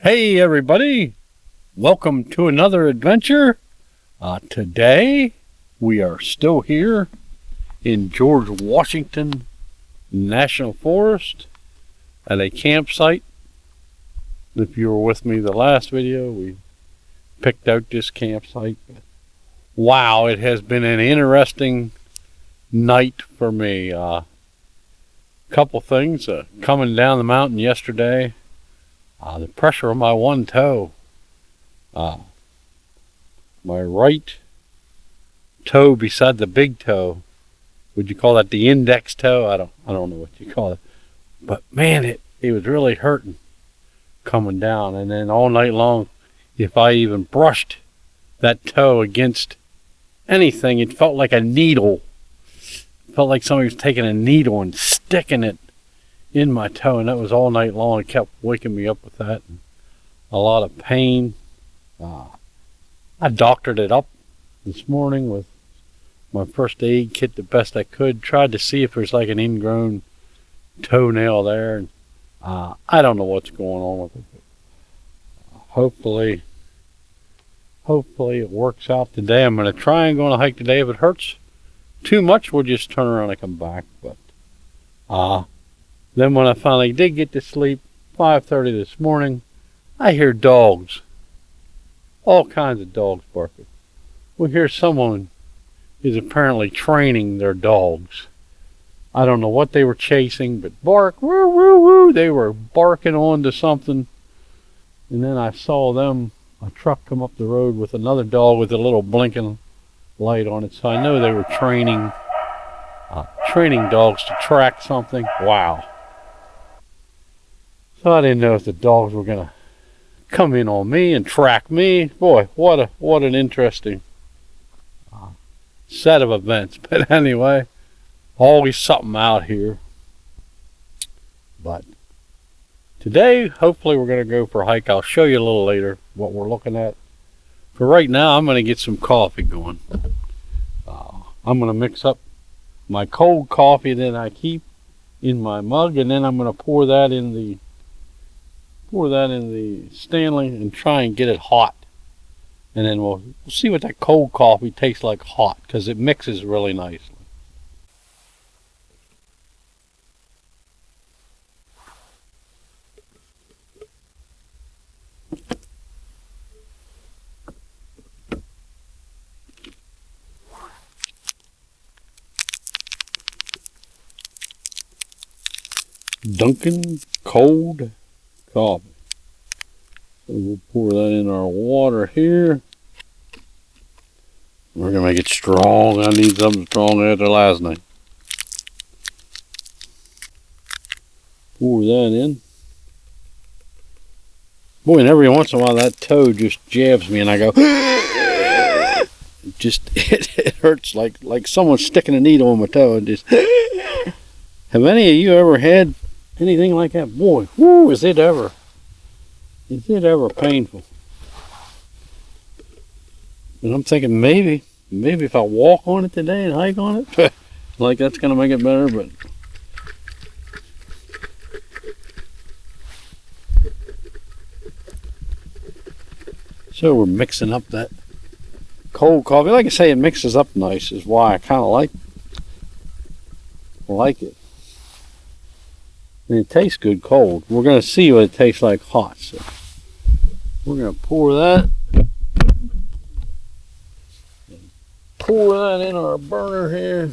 Hey everybody, welcome to another adventure. Today we are still here in George Washington National Forest at a campsite. If you were with me the last video, we picked out this campsite. Wow, it has been an interesting night for me. Couple things, coming down the mountain yesterday. The pressure on my one toe, my right toe beside the big toe, would you call that the index toe? I don't know what you call it, but man, it was really hurting coming down. And then all night long, if I even brushed that toe against anything, it felt like a needle. It felt like somebody was taking a needle and sticking it in my toe, and that was all night long. It kept waking me up with that, and a lot of pain. I doctored it up this morning with my first aid kit the best I could. Tried to see if there's like an ingrown toenail there, and I don't know what's going on with it. Hopefully it works out today. I'm going to try and go on a hike today. If it hurts too much, we'll just turn around and come back. But then when I finally did get to sleep, 5:30 this morning, I hear dogs. All kinds of dogs barking. We hear someone is apparently training their dogs. I don't know what they were chasing, but bark, woo, woo, woo. They were barking onto something. And then I saw a truck come up the road with another dog with a little blinking light on it. So I know they were training dogs to track something. Wow. So I didn't know if the dogs were going to come in on me and track me. Boy, what an interesting set of events. But anyway, always something out here. But today, hopefully we're going to go for a hike. I'll show you a little later what we're looking at. For right now, I'm going to get some coffee going. I'm going to mix up my cold coffee that I keep in my mug, and then I'm going to pour that in the Stanley and try and get it hot. And then we'll see what that cold coffee tastes like hot, because it mixes really nicely. Dunkin' cold coffee. So we'll pour that in our water here. We're going to make it strong. I need something strong after last night. Pour that in. Boy, and every once in a while that toe just jabs me and I go, it hurts like someone's sticking a needle in my toe. And just, have any of you ever had anything like that? Boy, whoo, is it ever painful? And I'm thinking maybe if I walk on it today and hike on it, like that's going to make it better, but so we're mixing up that cold coffee. Like I say, it mixes up nice, is why I kind of like it. And it tastes good cold. We're going to see what it tastes like hot. So we're going to pour that in our burner here.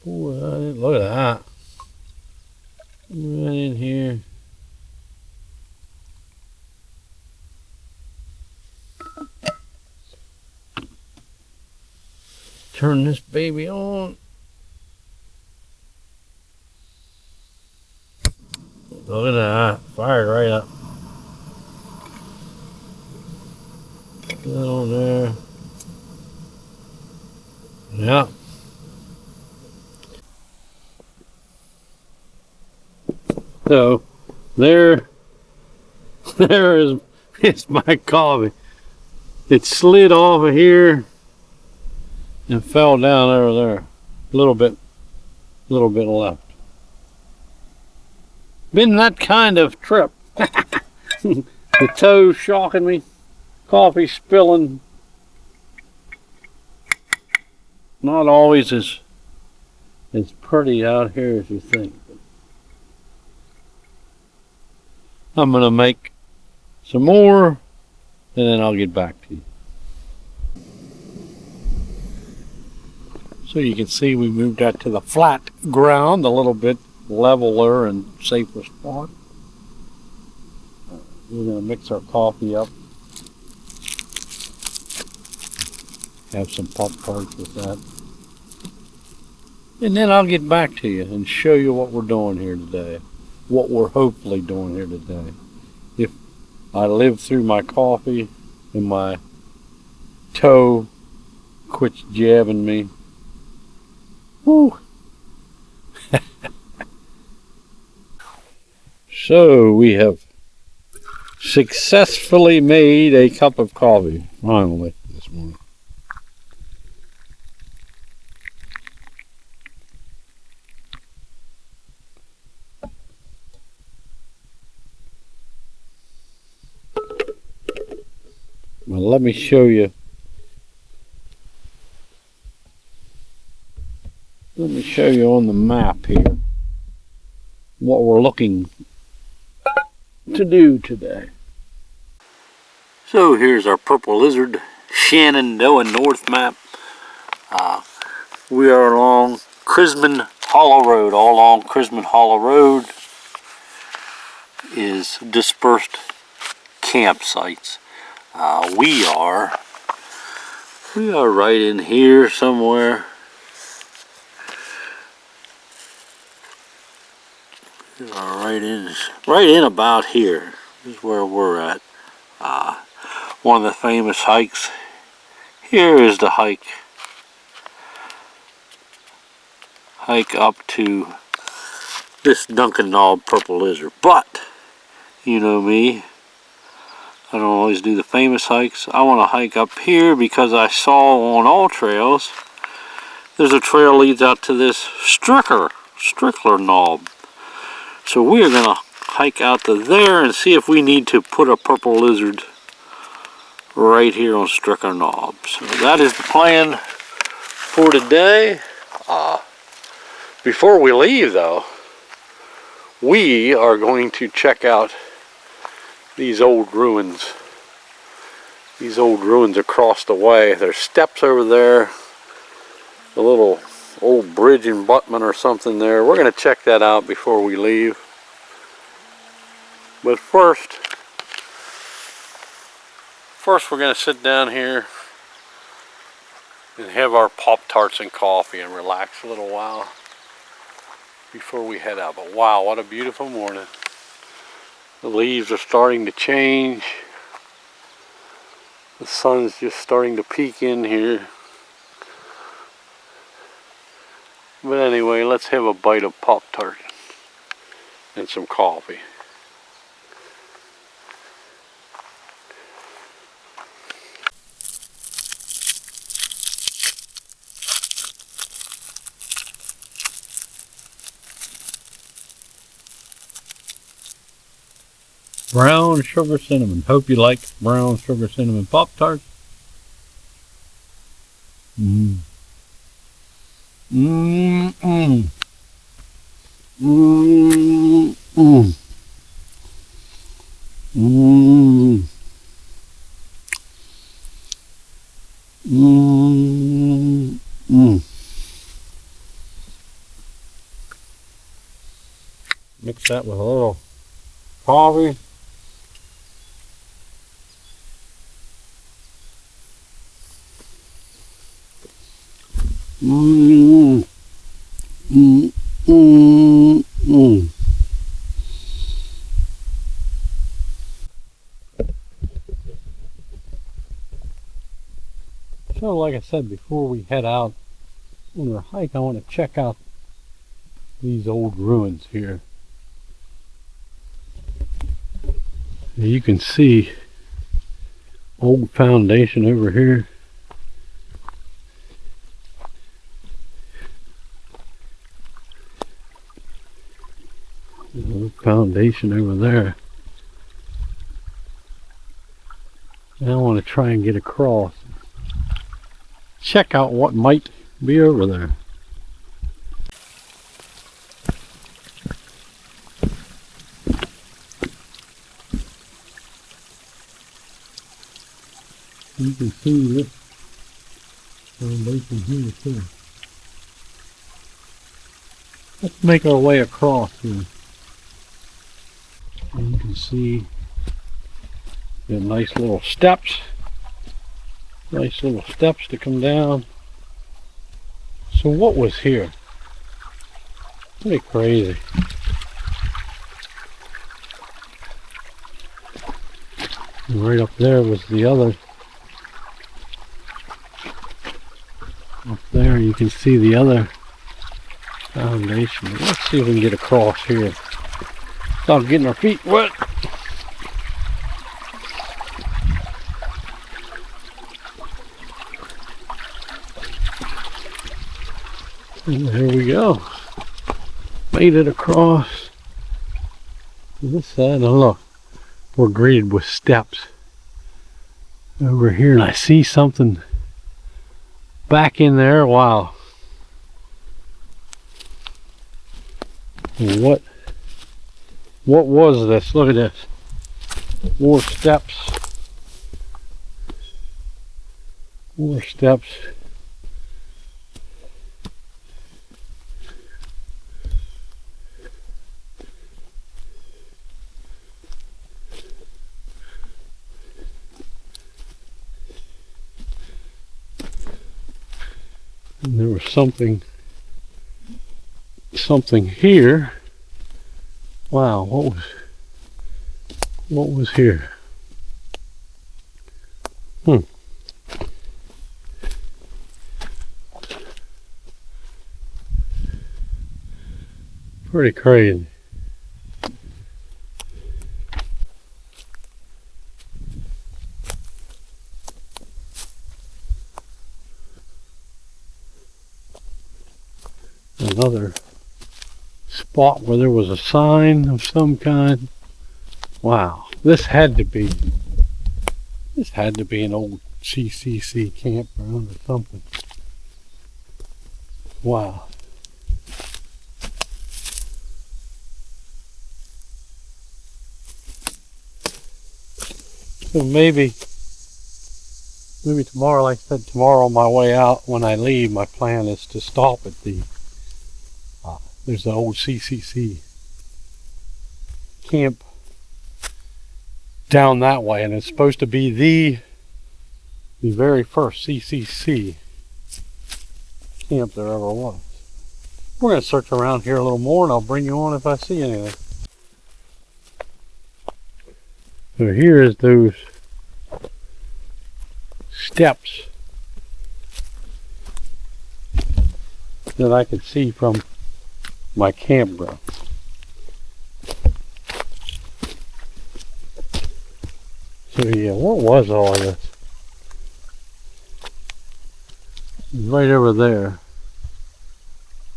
Pour that in. Look at that. Pour that in here. Turn this baby on. Look at that. Fired right up. Put that on there. Yeah. So there is my coffee. It slid off of here and fell down over there a little bit A little bit left. Been that kind of trip. The toes shocking me. Coffee spilling. Not always as pretty out here as you think. I'm going to make some more, and then I'll get back to you. So you can see we moved out to the flat ground, a little bit leveler and safer spot. We're going to mix our coffee up. Have some Pop-Tarts with that. And then I'll get back to you and show you what we're doing here today. What we're hopefully doing here today. If I live through my coffee and my toe quits jabbing me. Woo! So we have successfully made a cup of coffee, finally, this morning. Well, let me show you. Let me show you on the map here what we're looking to do today. So here's our Purple Lizard Shenandoah North map. We are along Crisman Hollow Road. All along Crisman Hollow Road is dispersed campsites. We are right in here somewhere. We are right in about here. This is where we're at. One of the famous hikes. Here is the hike up to this Duncan Knob Purple Lizard. But you know me, I don't always do the famous hikes. I want to hike up here because I saw on all trails there's a trail leads out to this Strickler Knob. So we're going to hike out to there and see if we need to put a Purple Lizard right here on Strickler Knob. So that is the plan for today. Before we leave though, we are going to check out these old ruins. These old ruins across the way. There's steps over there. A little old bridge abutment or something there. We're going to check that out before we leave. But first we're going to sit down here and have our Pop-Tarts and coffee and relax a little while before we head out. But wow, what a beautiful morning. The leaves are starting to change. The sun's just starting to peek in here. But anyway, let's have a bite of Pop-Tart and some coffee. Brown sugar cinnamon. Hope you like brown sugar cinnamon Pop-Tarts. Mmm. Mmm. Mmm. Mmm. Mmm. Mmm. Mmm. Mix that with a little coffee. Mmm. Mmm. Mmm. Mmm. So like I said, before we head out on our hike, I want to check out these old ruins here. You can see old foundation over here. There's a little foundation over there. And I want to try and get across. Check out what might be over there. You can see this foundation here too. Let's make our way across here. And you can see the nice little steps. Nice little steps to come down. So what was here? Pretty crazy. And right up there was the other. Up there you can see the other foundation. Let's see if we can get across here without getting our feet wet. And there we go. Made it across to this side. And look, we're greeted with steps over here, and I see something back in there. Wow. What was this? Look at this. More steps. More steps. And there was something here. Wow, what was here? Pretty crazy. Another spot where there was a sign of some kind. Wow, this had to be an old CCC campground or something. Wow. So maybe tomorrow, like I said, tomorrow on my way out, when I leave, my plan is to stop at the there's the old CCC camp down that way, and it's supposed to be the very first CCC camp there ever was. We're going to search around here a little more, and I'll bring you on if I see anything. So here is those steps that I could see from my campground. So yeah, what was all of this? Right over there.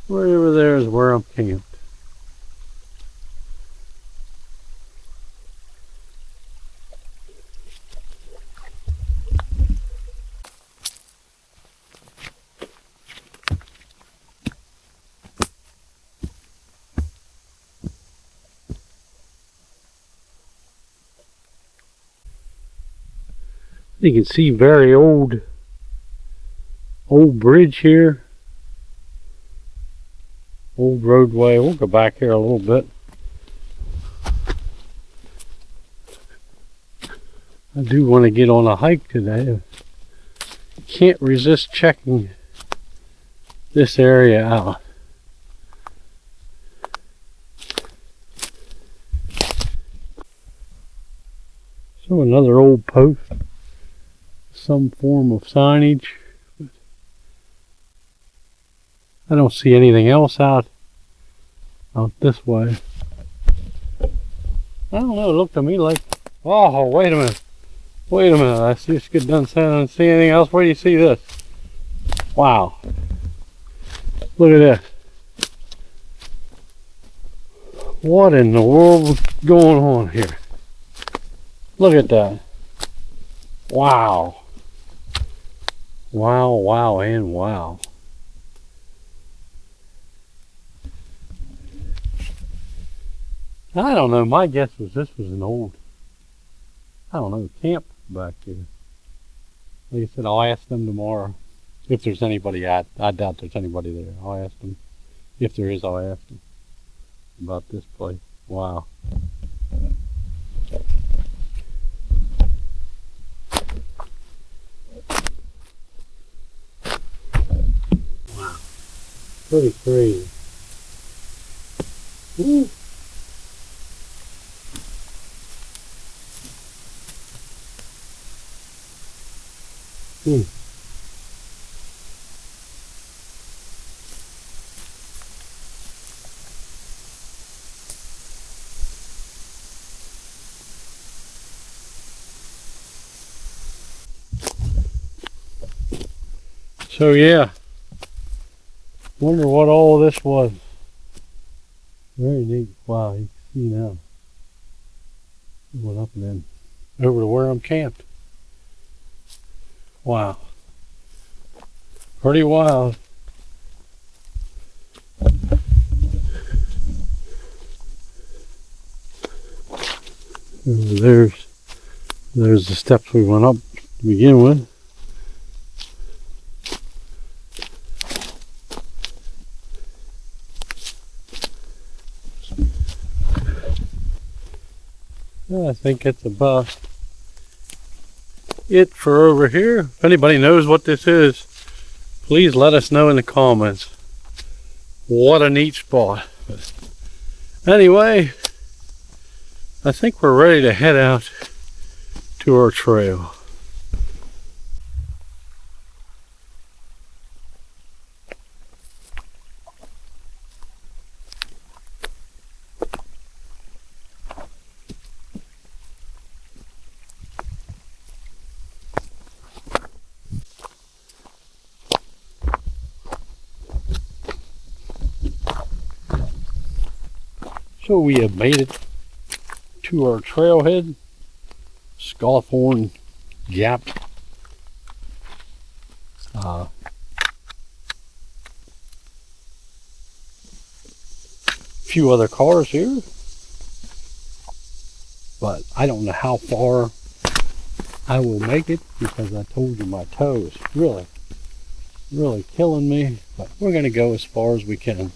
Right over there is where I'm camped. You can see very old bridge here. Old roadway. We'll go back here a little bit. I do want to get on a hike today. Can't resist checking this area out. So another old post. Some form of signage. I don't see anything else out this way. I don't know, it looked to me like, oh, wait a minute. I just get done saying I don't see anything else. Where do you see this? Wow. Look at this. What in the world is going on here? Look at that. Wow. Wow, wow, and wow. I don't know. My guess was this was an old, I don't know, camp back here. Like I said, I'll ask them tomorrow. If there's anybody, I doubt there's anybody there. I'll ask them. If there is, I'll ask them about this place. Wow. Wow. Pretty crazy. Woo. So yeah, wonder what all this was. Very neat. Wow, you can see now. It went up and then over to where I'm camped. Wow. Pretty wild. There's the steps we went up to begin with. I think that's about it for over here. If anybody knows what this is, please let us know in the comments. What a neat spot. But anyway, I think we're ready to head out to our trail. So we have made it to our trailhead, Scawthorne Gap. Few other cars here, but I don't know how far I will make it because I told you my toe is really killing me, but we're going to go as far as we can.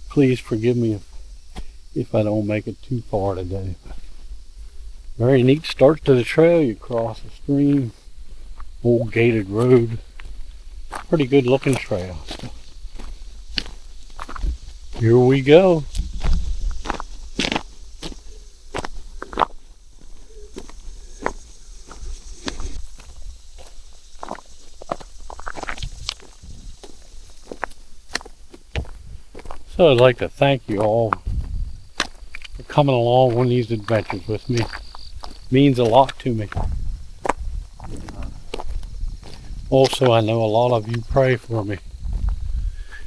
Please forgive me if I don't make it too far today. Very neat start to the trail. You cross a stream, old gated road, pretty good looking trail. So here we go. So I'd like to thank you all for coming along on these adventures with me. It means a lot to me. Also, I know a lot of you pray for me,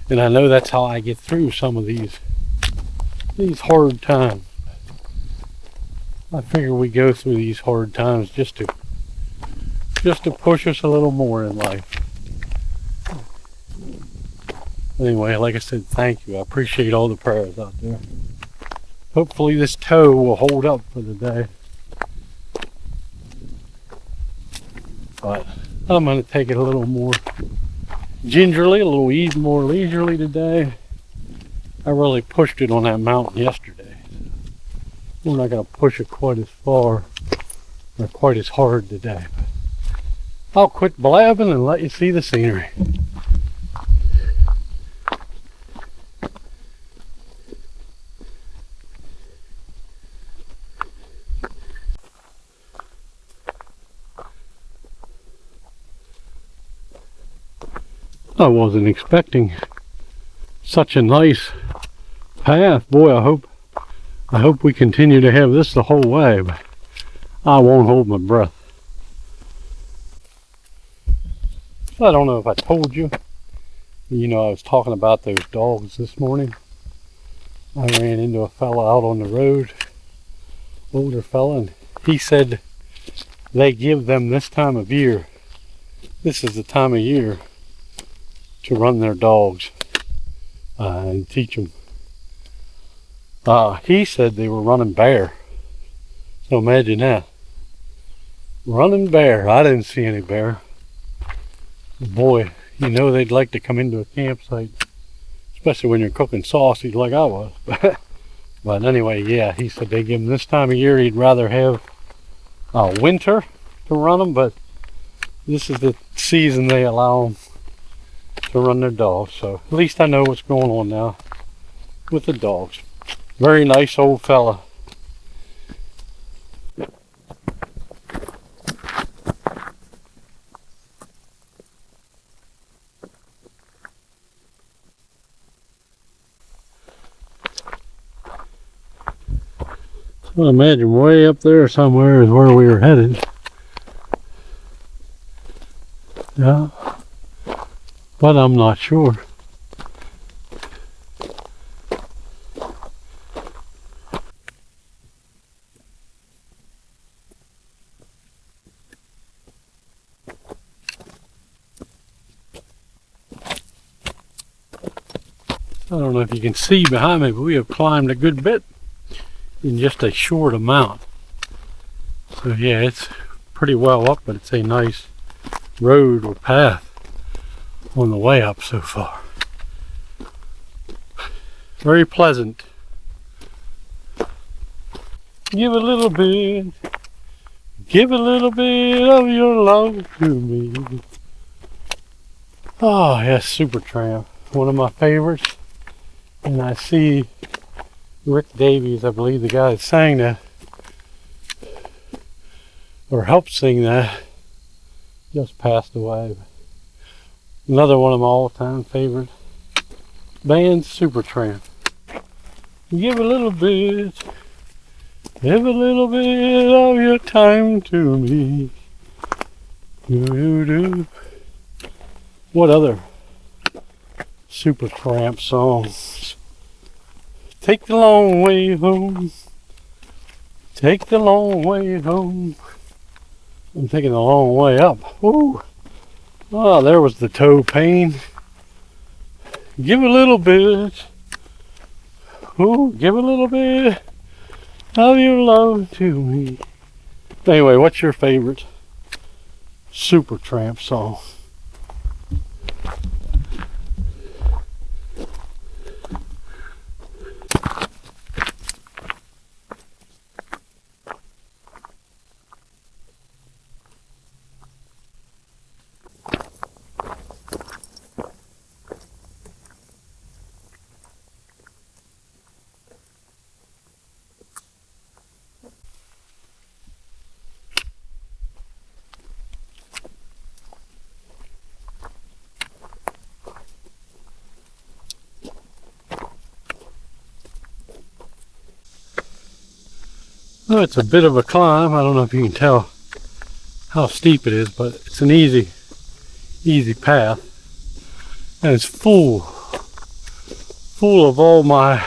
and I know that's how I get through some of these hard times. I figure we go through these hard times just to push us a little more in life. Anyway, like I said, thank you. I appreciate all the prayers out there. Hopefully this toe will hold up for the day. But I'm going to take it a little more gingerly, a little more leisurely today. I really pushed it on that mountain yesterday. We're not going to push it quite as far or quite as hard today. But I'll quit blabbing and let you see the scenery. I wasn't expecting such a nice path. Boy, I hope we continue to have this the whole way, but I won't hold my breath. So I don't know if I told you, I was talking about those dogs this morning. I ran into a fella out on the road, older fella, and he said they give them this time of year. This is the time of year to run their dogs and teach them. He said they were running bear. So imagine that. Running bear. I didn't see any bear. Boy, you know they'd like to come into a campsite, especially when you're cooking sausage like I was. But anyway, yeah, he said they give them this time of year. He'd rather have winter to run them, but this is the season they allow them to run their dogs. So at least I know what's going on now with the dogs. Very nice old fella. I imagine way up there somewhere is where we were headed. Yeah, but I'm not sure. I don't know if you can see behind me, but we have climbed a good bit in just a short amount. So yeah, it's pretty well up, but it's a nice road or path on the way up so far. Very pleasant. Give a little bit of your love to me. Oh yes, Supertramp, one of my favorites. And I see Rick Davies, I believe the guy that sang that, or helped sing that, just passed away. Another one of my all-time favorite bands, Supertramp. Give a little bit of your time to me. Do. What other Supertramp songs? Take the long way home. Take the long way home. I'm taking the long way up. Ooh. Oh, there was the toe pain. Give a little bit. Ooh, give a little bit of your love to me. Anyway, what's your favorite Supertramp song? Oh, it's a bit of a climb. I don't know if you can tell how steep it is, but it's an easy path. And it's full of all my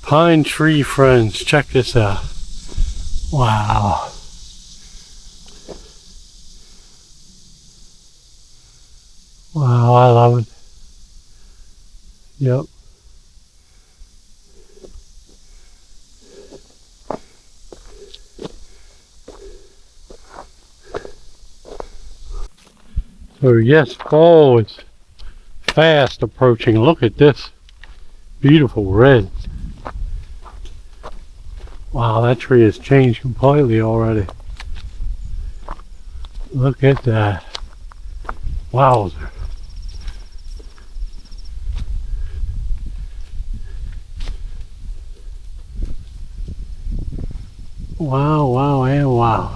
pine tree friends. Check this out. Wow. Wow, I love it. Yep. So yes, fall is fast approaching. Look at this beautiful red. Wow, that tree has changed completely already. Look at that. Wowzer. Wow, wow, and wow.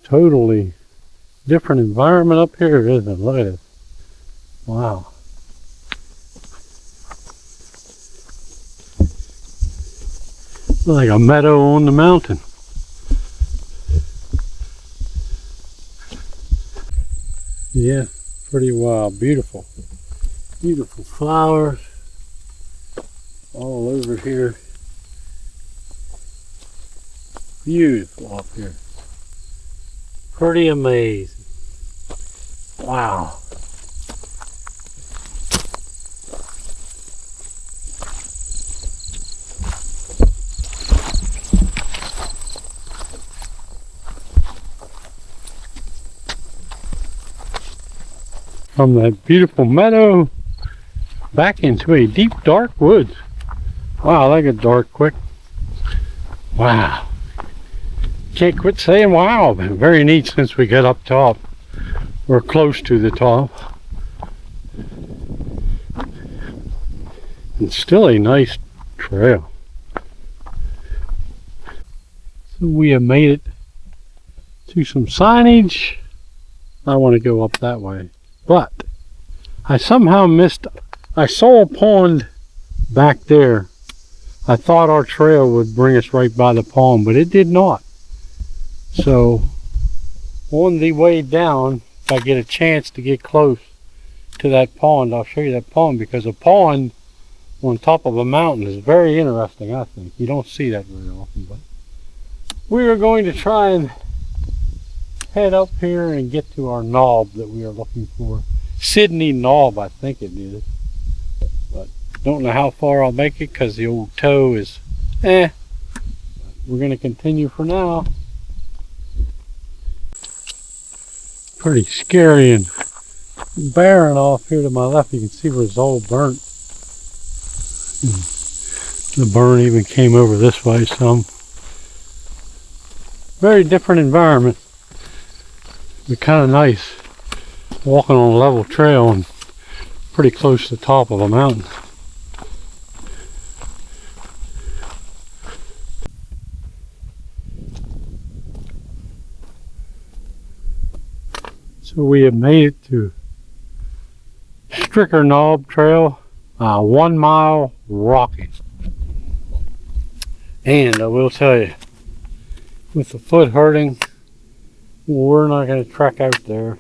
Totally different environment up here, isn't it? Look at it. Wow. Like a meadow on the mountain. Yeah, Pretty wild. Beautiful. Beautiful flowers all over here. Beautiful up here. Pretty amazing. Wow. From that beautiful meadow back into a deep dark woods. Wow, that got dark quick. Wow. Can't quit saying wow. Very neat since we got up top. We're close to the top. And still a nice trail. So we have made it to some signage. I want to go up that way. But I somehow missed, I saw a pond back there. I thought our trail would bring us right by the pond, but it did not. So on the way down, if I get a chance to get close to that pond, I'll show you that pond, because a pond on top of a mountain is very interesting, I think. You don't see that very often, but we are going to try and head up here and get to our knob that we are looking for. Sydney knob, I think it is. But don't know how far I'll make it because the old toe is But we're going to continue for now. Pretty scary and barren off here to my left. You can see where it's all burnt. The burn even came over this way some. Very different environment. But kind of nice walking on a level trail and pretty close to the top of a mountain. So we have made it to Stricker Knob Trail, 1 mile rocking. And I will tell you, with the foot hurting, we're not going to trek out there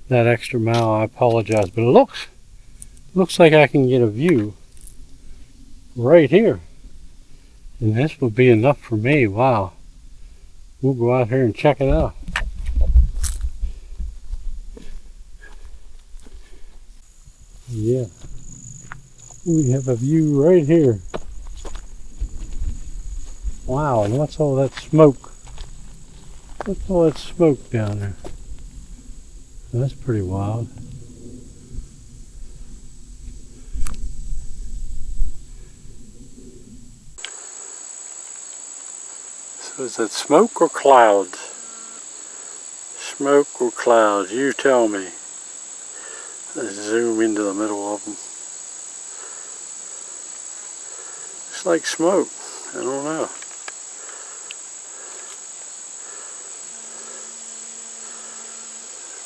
that extra mile. I apologize, but it looks like I can get a view right here, and this will be enough for me. Wow. We'll go out here and check it out. Yeah, we have a view right here. Wow, and what's all that smoke? What's all that smoke down there? That's pretty wild. So is that smoke or clouds? Smoke or clouds? You tell me. Let's zoom into the middle of them. It's like smoke. I don't know.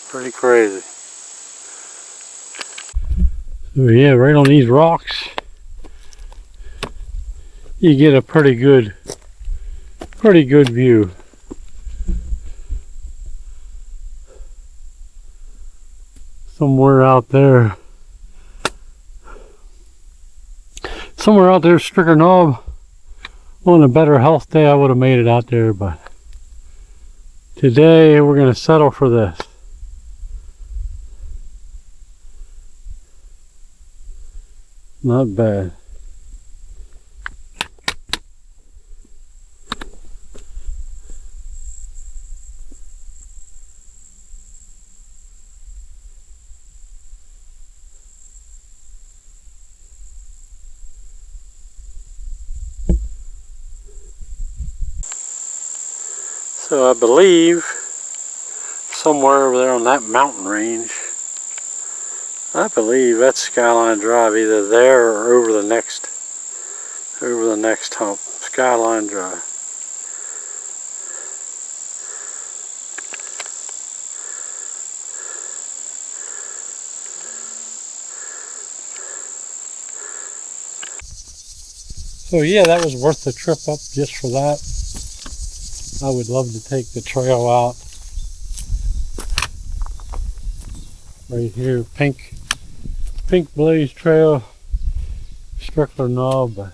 Pretty crazy. So yeah, right on these rocks, you get a pretty good view. Somewhere out there, Stricker Knob. On a better health day, I would have made it out there, but today we're going to settle for this. Not bad. So I believe somewhere over there on that mountain range, I believe that's Skyline Drive, either there or over the next hump. Skyline Drive. So yeah, that was worth the trip up just for that. I would love to take the trail out right here. Pink Blaze Trail, Strickler Knob. But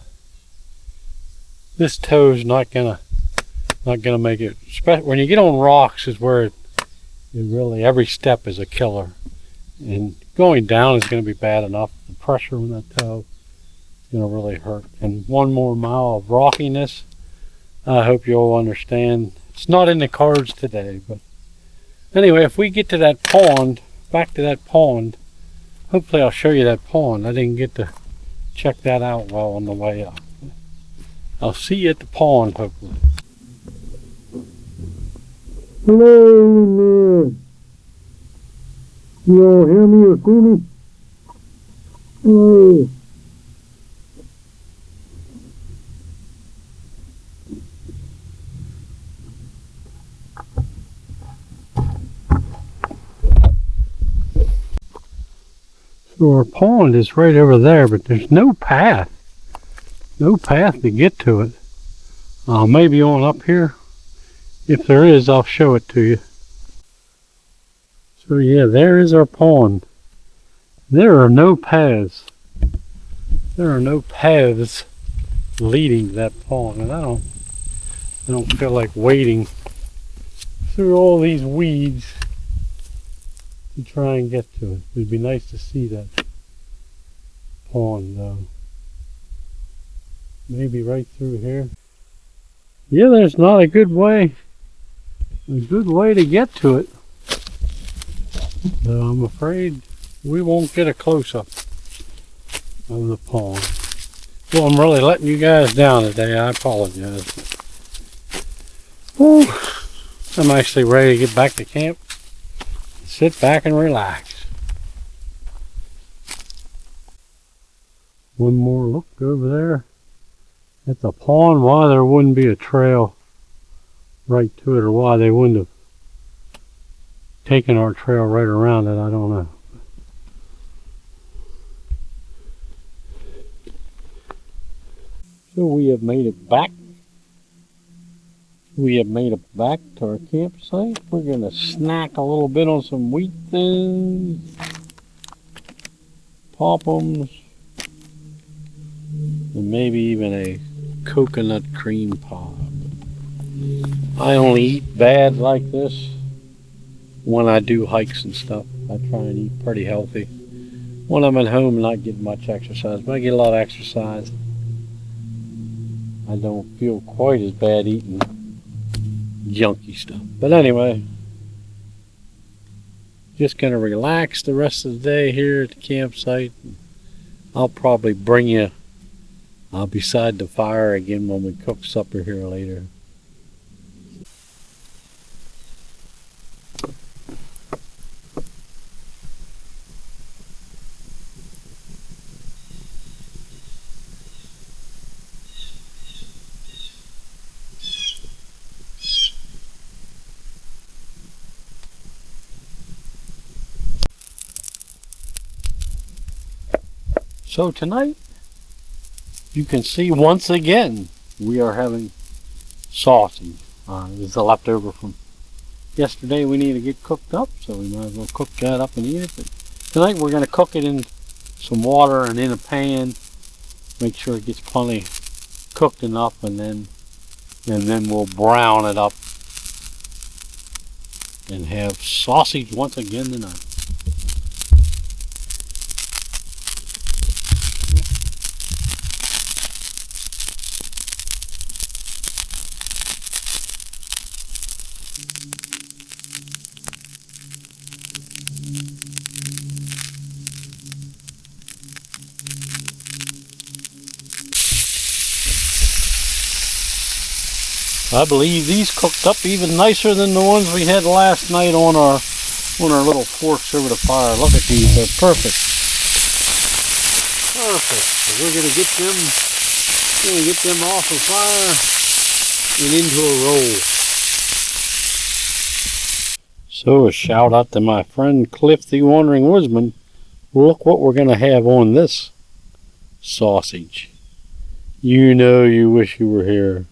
this toe's not gonna make it. Especially when you get on rocks is where it really, every step is a killer. And going down is going to be bad enough. The pressure on that toe is going to really hurt. And 1 more mile of rockiness, I hope you'll understand. It's not in the cards today, but anyway, if we get to that pond, back to that pond, hopefully I'll show you that pond. I didn't get to check that out well on the way up. I'll see you at the pond, hopefully. Hello, you all hear me or see me? Hello. So our pond is right over there, but there's no path. No path to get to it. Maybe on up here. If there is, I'll show it to you. So yeah, there is our pond. There are no paths. There are no paths leading to that pond, and I don't feel like wading through all these weeds to try and get to it. It'd be nice to see that pond though. Maybe right through here. Yeah, there's not a good way to get to it. So I'm afraid we won't get a close-up of the pond. Well, I'm really letting you guys down today. I apologize. Whew. I'm actually ready to get back to camp. Sit back and relax. One more look over there at the pond. Why there wouldn't be a trail right to it, or why they wouldn't have taken our trail right around it, I don't know. So we have made it back. We have made it back to our campsite. We're going to snack a little bit on some wheat thins, Poppums, and maybe even a coconut cream pie. I only eat bad like this when I do hikes and stuff. I try and eat pretty healthy. When I'm at home and not getting much exercise, but I get a lot of exercise, I don't feel quite as bad eating junky stuff. But anyway, just gonna relax the rest of the day here at the campsite. I'll probably bring you beside the fire again when we cook supper here later. So tonight, you can see once again, we are having sausage. This is a leftover from yesterday. We need to get cooked up, so we might as well cook that up and eat it. But tonight we're going to cook it in some water and in a pan. Make sure it gets plenty cooked enough, and then we'll brown it up and have sausage once again tonight. I believe these cooked up even nicer than the ones we had last night on our little forks over the fire. Look at these, they're perfect. Perfect. So we're gonna get them off the fire and into a roll. So a shout out to my friend Cliff the Wandering Woodsman. Look what we're gonna have on this sausage. You know you wish you were here.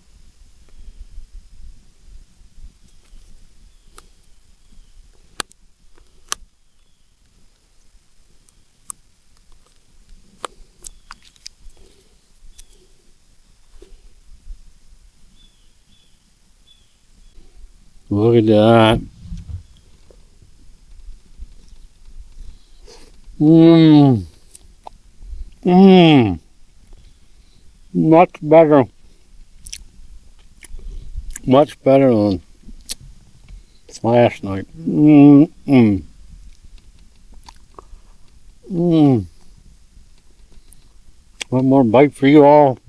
Look at that. Mmm. Mmm. Much better. Much better than last night. Mmm. Mmm. Mmm. One more bite for you all.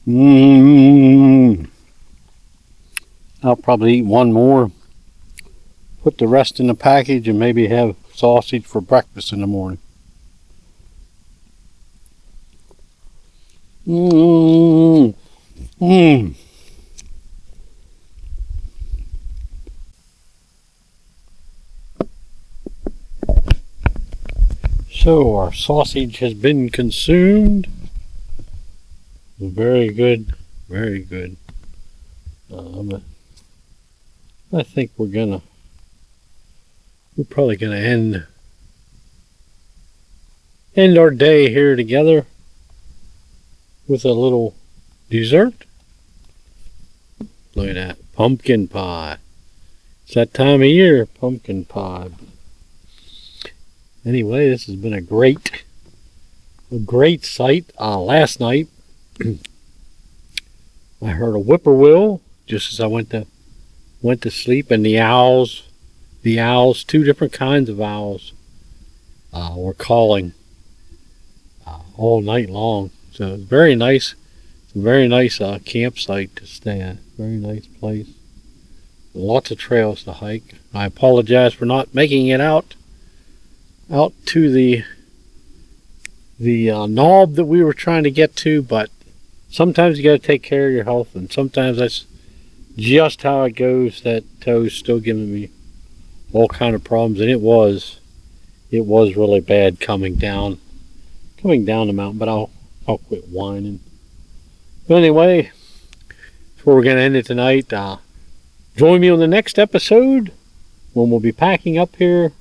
Mmm. I'll probably eat one more. Put the rest in the package and maybe have sausage for breakfast in the morning. Mmm. Mmm. So our sausage has been consumed. Very good, very good. I think we're probably gonna end our day here together with a little dessert. Look at that, pumpkin pie. It's that time of year, pumpkin pie. Anyway, this has been a great sight. Last night, I heard a whippoorwill just as I went to sleep, and the owls, two different kinds of owls, were calling all night long. So it's very nice. It's a very nice campsite to stay at. Very nice place. Lots of trails to hike. I apologize for not making it out to the knob that we were trying to get to, but sometimes you got to take care of your health, and sometimes that's just how it goes. That toe's still giving me all kind of problems, and it was really bad coming down the mountain. But I'll quit whining. But anyway, that's where we're gonna end it tonight. Join me on the next episode when we'll be packing up here,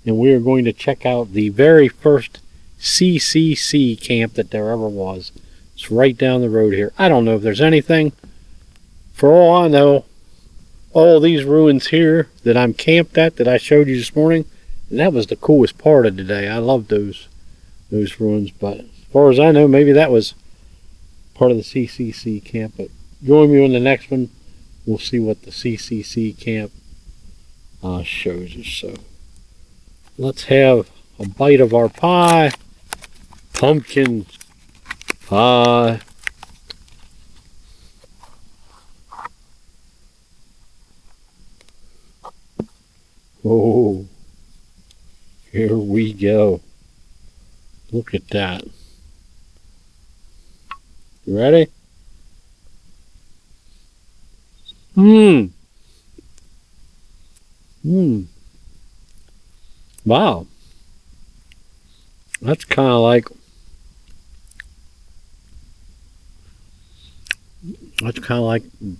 and we are going to check out the very first CCC camp that there ever was. It's right down the road here. I don't know if there's anything. For all I know, all these ruins here that I'm camped at that I showed you this morning, and that was the coolest part of the day. I love those ruins, but as far as I know, maybe that was part of the CCC camp. But join me on the next one. We'll see what the CCC camp shows us. So let's have a bite of our pie. Pumpkin pie. Oh, here we go. Look at that. You ready? Mmm. Mmm. Wow. That's kind of like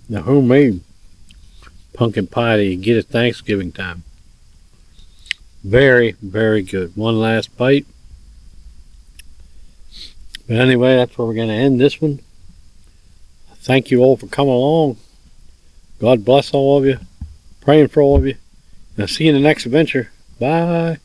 the homemade pumpkin pie that you get at Thanksgiving time. Very, very good. One last bite. But anyway, that's where we're going to end this one. Thank you all for coming along. God bless all of you. Praying for all of you. And I'll see you in the next adventure. Bye.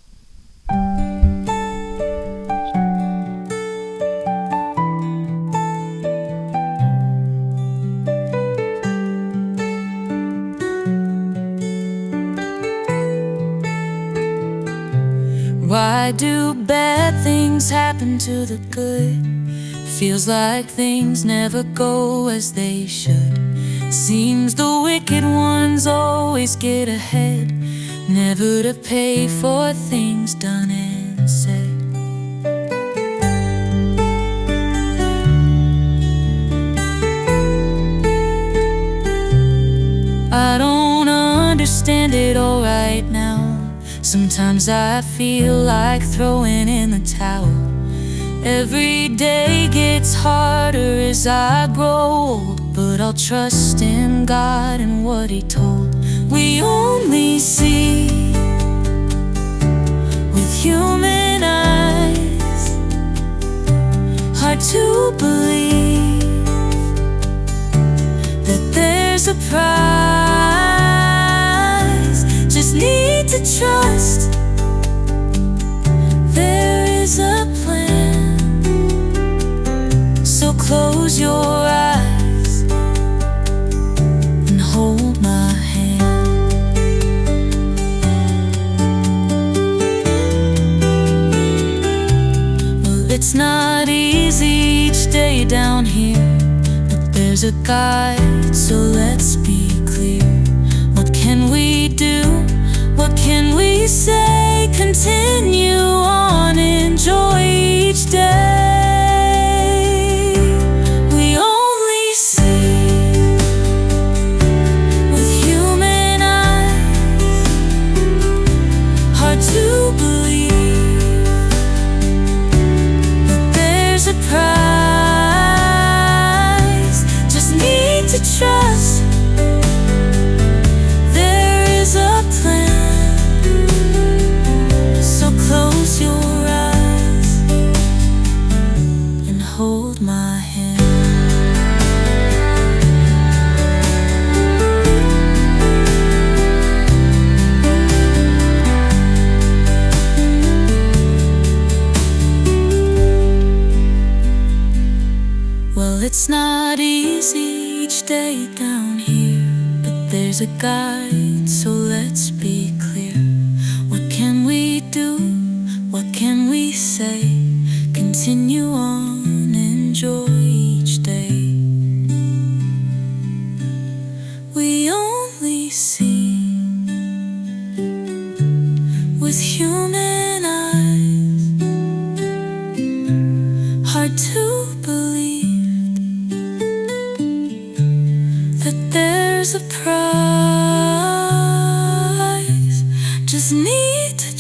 Why do bad things happen to the good? Feels like things never go as they should. Seems the wicked ones always get ahead, never to pay for things done and said. I don't understand it all right now. Sometimes I feel like throwing in the towel. Every day gets harder as I grow old, but I'll trust in God and what He told. We only see with human eyes. Hard to believe that there's a prize. need to trust there is a plan. So close your eyes and hold my hand. Well, it's not easy each day down here, but there's a guide, so let's be clear. What can we do? What can we say? Continue on, enjoy each day. We only see with human eyes, hard to believe that there's a prize. Just need to trust there is a plan. So close your eyes and hold my hand. Well, it's not easy each day down here, but there's a guide, so let's be clear. What can we do? What can we say? Continue on, enjoy each day. We only see with human eyes, hard to believe that there's a prize. Just need to